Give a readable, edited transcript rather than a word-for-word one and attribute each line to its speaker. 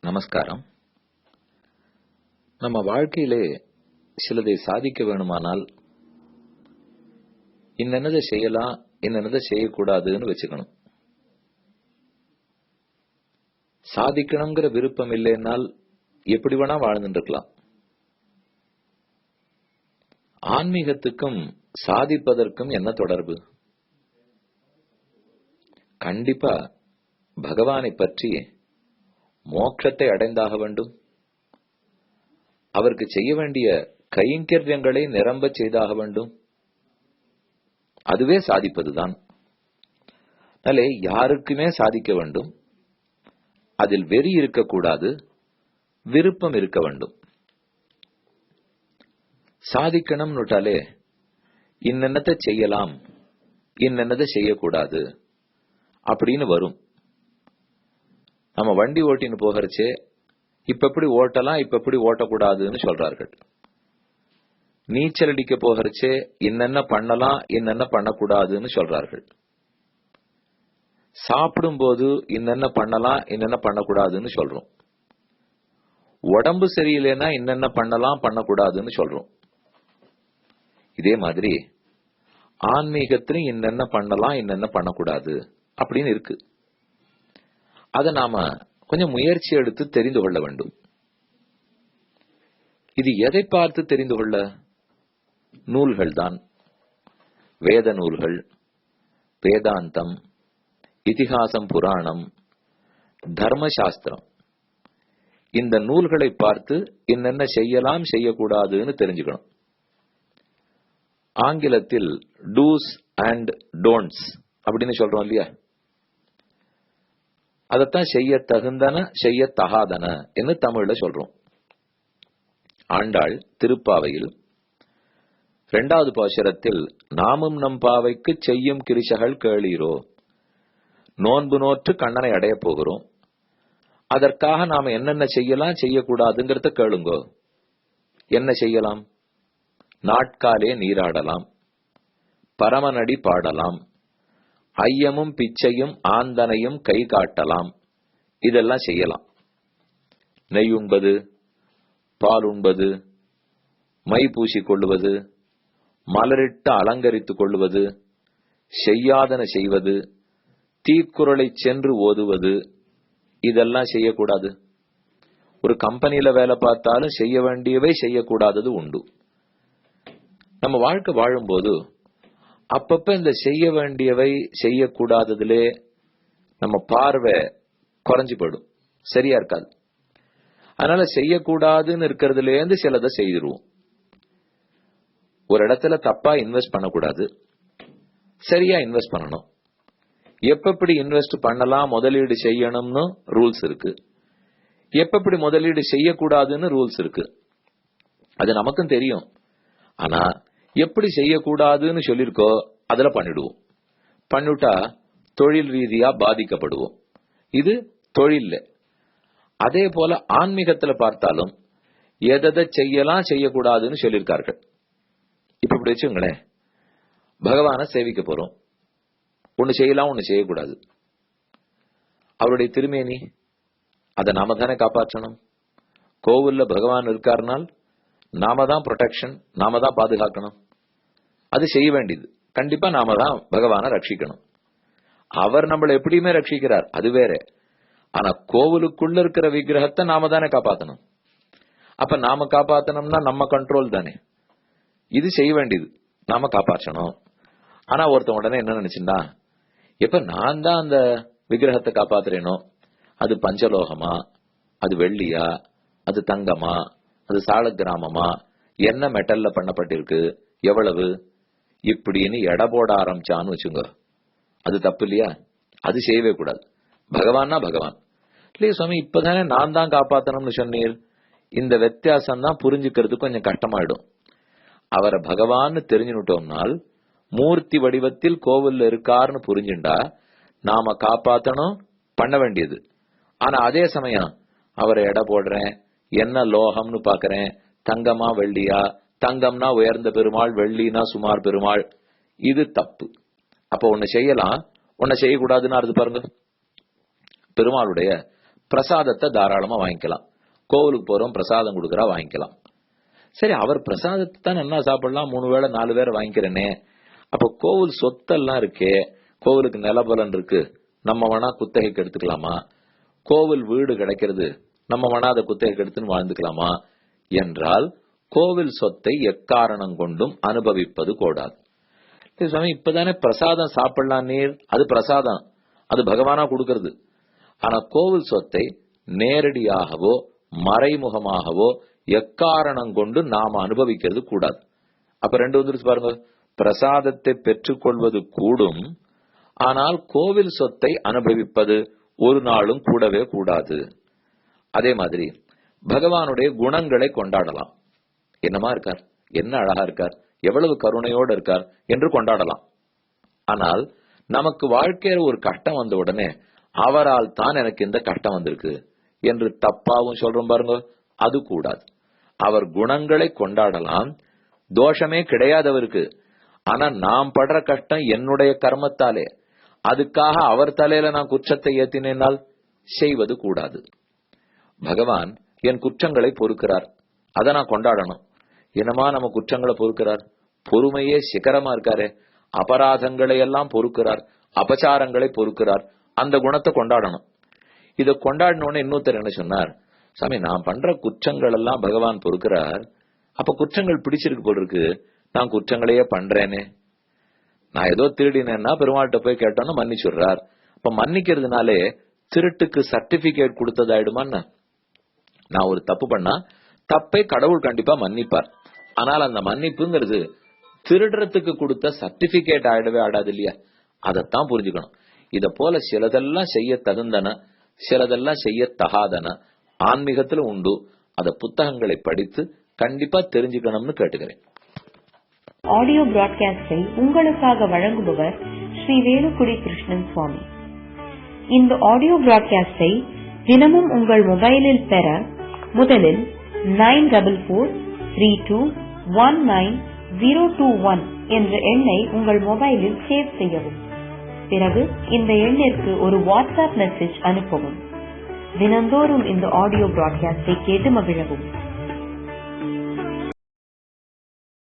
Speaker 1: நமஸ்காரம். நம்ம வாழ்க்கையிலே சிலதை சாதிக்க வேணுமானால் இன்னென்னதை செய்யலாம், இன்னென்னதை செய்யக்கூடாதுன்னு வச்சுக்கணும். சாதிக்கணுங்கிற விருப்பம் இல்லைன்னால் எப்படி வேணா வாழ்ந்துட்டு இருக்கலாம். ஆன்மீகத்துக்கும் சாதிப்பதற்கும் என்ன தொடர்பு? கண்டிப்பா பகவானை பற்றி மோட்சத்தை அடைந்தாக வேண்டும். அவருக்கு செய்ய வேண்டிய கைங்கரியங்களை நிரம்ப செய்தாக வேண்டும். அதுவே சாதிப்பதுதான். அதனாலே யாருக்குமே சாதிக்க வேண்டும். அதில் வெறி இருக்கக்கூடாது, விருப்பம் இருக்க வேண்டும். சாதிக்கணும்னுட்டாலே இன்னென்னத்தை செய்யலாம், இன்னென்னதை செய்யக்கூடாது அப்படின்னு வரும். நம்ம வண்டி ஓட்டின்னு போகிறச்சே இப்ப எப்படி ஓட்டலாம், இப்ப எப்படி ஓட்டக்கூடாதுன்னு சொல்றார்கள். நீச்சல் அடிக்க போகிறச்சே இன்னென்ன பண்ணலாம், இன்னென்ன பண்ணக்கூடாதுன்னு சொல்றார்கள். சாப்பிடும் போது இன்னென்ன பண்ணலாம், இன்னென்ன பண்ணக்கூடாதுன்னு சொல்றோம். உடம்பு சரியில்லைன்னா இன்னென்ன பண்ணலாம், பண்ணக்கூடாதுன்னு சொல்றோம். இதே மாதிரி ஆன்மீகத்திலும் இன்னென்ன பண்ணலாம், இன்னென்ன பண்ணக்கூடாது அப்படின்னு இருக்கு. அதை நாம கொஞ்சம் முயற்சி எடுத்து தெரிந்து கொள்ள வேண்டும். இது எதை பார்த்து தெரிந்து கொள்ள? நூல்கள் தான். வேத நூல்கள், வேதாந்தம், இதிகாசம், புராணம், தர்மசாஸ்திரம். இந்த நூல்களை பார்த்து என்னென்ன செய்யலாம், செய்யக்கூடாதுன்னு தெரிஞ்சுக்கணும். ஆங்கிலத்தில் டூஸ் அண்ட் டோன்ட்ஸ் அப்படின்னு சொல்றோம் இல்லையா? அதத்தான் செய்ய தகுந்தன, செய்ய தகாதன என்று தமிழ்ல சொல்றோம். ஆண்டாள் திருப்பாவையில் 2வது பாசுரத்தில் நாமும் நம் பாவைக்கு செய்யும் கிரிசகள் கேளீரோ, நோன்பு நோற்று கண்ணனை அடைய போகிறோம், அதற்காக நாம என்னென்ன செய்யலாம், செய்யக்கூடாதுங்கிறத கேளுங்கோ. என்ன செய்யலாம்? நாட்காலே நீராடலாம், பரமனடி பாடலாம், ஐயமும் பிச்சையும் ஆந்தனையும் கை காட்டலாம், இதெல்லாம் செய்யலாம். நெய் உண்பது, பால் உண்பது, மை பூசிக் கொள்வது, மலரிட்டு அலங்கரித்துக் கொள்வது, செய்யாதன செய்வது, தீக்குறளை சென்று ஓதுவது, இதெல்லாம் செய்யக்கூடாது. ஒரு கம்பெனியில வேலை பார்த்தாலும் செய்ய வேண்டியவை செய்யக்கூடாதது உண்டு. நம்ம வாழ்க்கை வாழும்போது அப்பப்ப இந்த செய்ய வேண்டியவை செய்யக்கூடாததுலே நம்ம பார்வை குறைஞ்சு போயிடும், சரியா இருக்காது. அதனால செய்யக்கூடாதுன்னு இருக்கிறதுல இருந்து சிலதை செய்திருவோம். ஒரு இடத்துல தப்பா இன்வெஸ்ட் பண்ணக்கூடாது, சரியா இன்வெஸ்ட் பண்ணணும். எப்படி இன்வெஸ்ட் பண்ணலாம், முதலீடு செய்யணும்னு ரூல்ஸ் இருக்கு. எப்படி முதலீடு செய்யக்கூடாதுன்னு ரூல்ஸ் இருக்கு. அது நமக்கும் தெரியும். ஆனா எப்படி செய்யக்கூடாதுன்னு சொல்லிருக்கோ அதுல பண்ணிடுவோம். பண்ணிவிட்டா தொழில் ரீதியா பாதிக்கப்படுவோம். இது தொழில். அதே போல ஆன்மீகத்துல பார்த்தாலும் எதை செய்யலாம், செய்யக்கூடாதுன்னு சொல்லியிருக்கார்கள். இப்ப இப்படி வச்சுங்களேன், பகவானை சேவிக்க போறோம். ஒன்னு செய்யலாம், ஒன்னு செய்யக்கூடாது. அவருடைய திருமேனி அதை நாம தானே காப்பாற்றணும். கோவில்ல பகவான் இருக்காருனால் நாம தான் ப்ரொடெக்ஷன், நாம தான் பாதுகாக்கணும். அது செய்ய வேண்டியது. கண்டிப்பா நாம தான் பகவானை ரட்சிக்கணும். அவர் நம்மளை எப்படியுமே ரட்சிக்கிறார், அது வேற. ஆனா கோவிலுக்குள்ள இருக்கிற விக்கிரகத்தை நாம தானே காப்பாத்தணும். அப்ப நாம காப்பாத்தணும்னா நம்ம கண்ட்ரோல் தானே. இது செய்ய வேண்டியது, நாம காப்பாற்றணும். ஆனா ஒருத்தன் உடனே என்ன நினைச்சுன்னா, எப்ப நான் தான் அந்த விக்கிரகத்தை காப்பாத்துறேனோ, அது பஞ்சலோகமா, அது வெள்ளியா, அது தங்கமா, அது சால கிராமமா, என்ன மெட்டல்ல பண்ணப்பட்டிருக்கு, எவ்வளவு, இப்படின்னு எடை போட ஆரம்பிச்சான்னு வச்சுங்க, அது தப்பு இல்லையா? அது செய்யவே கூடாது. பகவான்னா பகவான் இல்லையே சுவாமி, இப்பதானே நான் தான் காப்பாத்தணும்னு சொன்னீர். இந்த வித்தியாசம் தான் புரிஞ்சுக்கிறது கொஞ்சம் கஷ்டமாயிடும். அவரை பகவான்னு தெரிஞ்சுட்டோம்னால் மூர்த்தி வடிவத்தில் கோவில்ல இருக்காருன்னு புரிஞ்சுண்டா நாம காப்பாத்தணும், பண்ண வேண்டியது. ஆனா அதே சமயம் அவரை எடை போடுறேன், என்ன லோகம்னு பாக்குறேன், தங்கமா வெள்ளியா, தங்கம்னா உயர்ந்த பெருமாள், வெள்ளினா சுமார் பெருமாள், இது தப்பு. அப்ப ஒண்ணு செய்யலாம், ஒன்ன செய்யக்கூடாதுன்னு அர்த்தம் பாருங்க. பெருமாளுடைய பிரசாதத்தை தாராளமா வாங்கிக்கலாம். கோவிலுக்கு போறோம், பிரசாதம் கொடுக்கறா, வாங்கிக்கலாம். சரி, அவர் பிரசாதத்தை தான் என்ன சாப்பிடலாம், 3 வேளை 4 பேரை வாங்கிக்கிறேனே. அப்ப கோவில் சொத்தெல்லாம் இருக்கே, கோவிலுக்கு நிலபலன் இருக்கு, நம்ம வேணா குத்தகைக்கு எடுத்துக்கலாமா? கோவில் வீடு கிடைக்கிறது, நம்ம வேணா அதை குத்தகைக்கு எடுத்துன்னு வாழ்ந்துக்கலாமா என்றால் கோவில் சொத்தை எக்காரணம் கொண்டும் அனுபவிப்பது கூடாது. சுவாமி, இப்பதானே பிரசாதம் சாப்பிடலாம் நீர், அது பிரசாதம், அது பகவானா கொடுக்கறது. ஆனா கோவில் சொத்தை நேரடியாகவோ மறைமுகமாகவோ எக்காரணம் கொண்டு நாம அனுபவிக்கிறது கூடாது. அப்ப 2 வந்துருச்சு பாருங்க. பிரசாதத்தை பெற்றுக்கொள்வது கூடும், ஆனால் கோவில் சொத்தை அனுபவிப்பது ஒரு நாளும் கூடவே கூடாது. அதே மாதிரி பகவானுடைய குணங்களை கொண்டாடலாம். என்னமா இருக்கார், என்ன அழகா இருக்கார், எவ்வளவு கருணையோடு இருக்கார் என்று கொண்டாடலாம். ஆனால் நமக்கு வாழ்க்கையில ஒரு கஷ்டம் வந்த உடனே அவரால் தான் எனக்கு இந்த கஷ்டம் வந்திருக்கு என்று தப்பாவும் சொல்றோம் பாருங்க, அது கூடாது. அவர் குணங்களை கொண்டாடலாம், தோஷமே கிடையாதவருக்கு. ஆனா நாம் படுற கஷ்டம் என்னுடைய கர்மத்தாலே, அதுக்காக அவர் தலையில நான் குற்றத்தை ஏத்தினால் செய்வது கூடாது. பகவான் என் குற்றங்களை பொறுக்கிறார், அதை நான் கொண்டாடணும். என்னமா நம்ம குற்றங்களை பொறுக்கிறார், பொறுமையே சிகரமா இருக்காரே, அபராதங்களை எல்லாம் பொறுக்கிறார், அபச்சாரங்களை பொறுக்கிறார், அந்த குணத்தை கொண்டாடணும். இதை கொண்டாடினோன்னு இன்னொருத்தர் என்ன சொன்னார், சாமி நான் பண்ற குற்றங்கள் எல்லாம் பகவான் பொறுக்கிறார், அப்ப குற்றங்கள் பிடிச்சிருக்கு போல் இருக்கு, நான் குற்றங்களையே பண்றேனே. நான் ஏதோ திருடினேன்னா பெருமாள்கிட்ட போய் கேட்டோன்னு மன்னிச்சுடுறார். அப்ப மன்னிக்கிறதுனாலே திருட்டுக்கு சர்டிபிகேட் கொடுத்ததாயிடுமான்னு? நான் ஒரு தப்பு பண்ணா தப்பை கடவுள் கண்டிப்பா மன்னிப்பார். ஆனால் அந்த மன்னிப்புங்கிறது திருடுறதுக்கு கொடுத்த சர்டிபிகேட் ஆயிடவே ஆடாது இல்லையா? அதைத்தான் புரிஞ்சுக்கணும். இத போல சிலதெல்லாம் செய்ய தகுந்தன, சிலதெல்லாம் செய்ய தகாதன ஆன்மீகத்துல உண்டு. அத புத்தகங்களை படித்து கண்டிப்பா தெரிஞ்சுக்கணும்னு கேட்டுக்கிறேன்.
Speaker 2: ஆடியோ பிராட்காஸ்டை உங்களுக்காக வழங்குபவர் ஸ்ரீ வேலுக்குடி கிருஷ்ணன் சுவாமி. இந்த ஆடியோ பிராட்காஸ்டை தினமும் உங்கள் மொபைலில் பெற முதலில் 9443219021 என்ற எண்ணை உங்கள் மொபைலில் சேவ் செய்யவும். பிறகு இந்த எண்ணிற்கு ஒரு வாட்ஸ்அப் மெசேஜ் அனுப்பவும். தினந்தோறும் இந்த ஆடியோ பிராட்காஸ்டை கேட்டு மகிழவும்.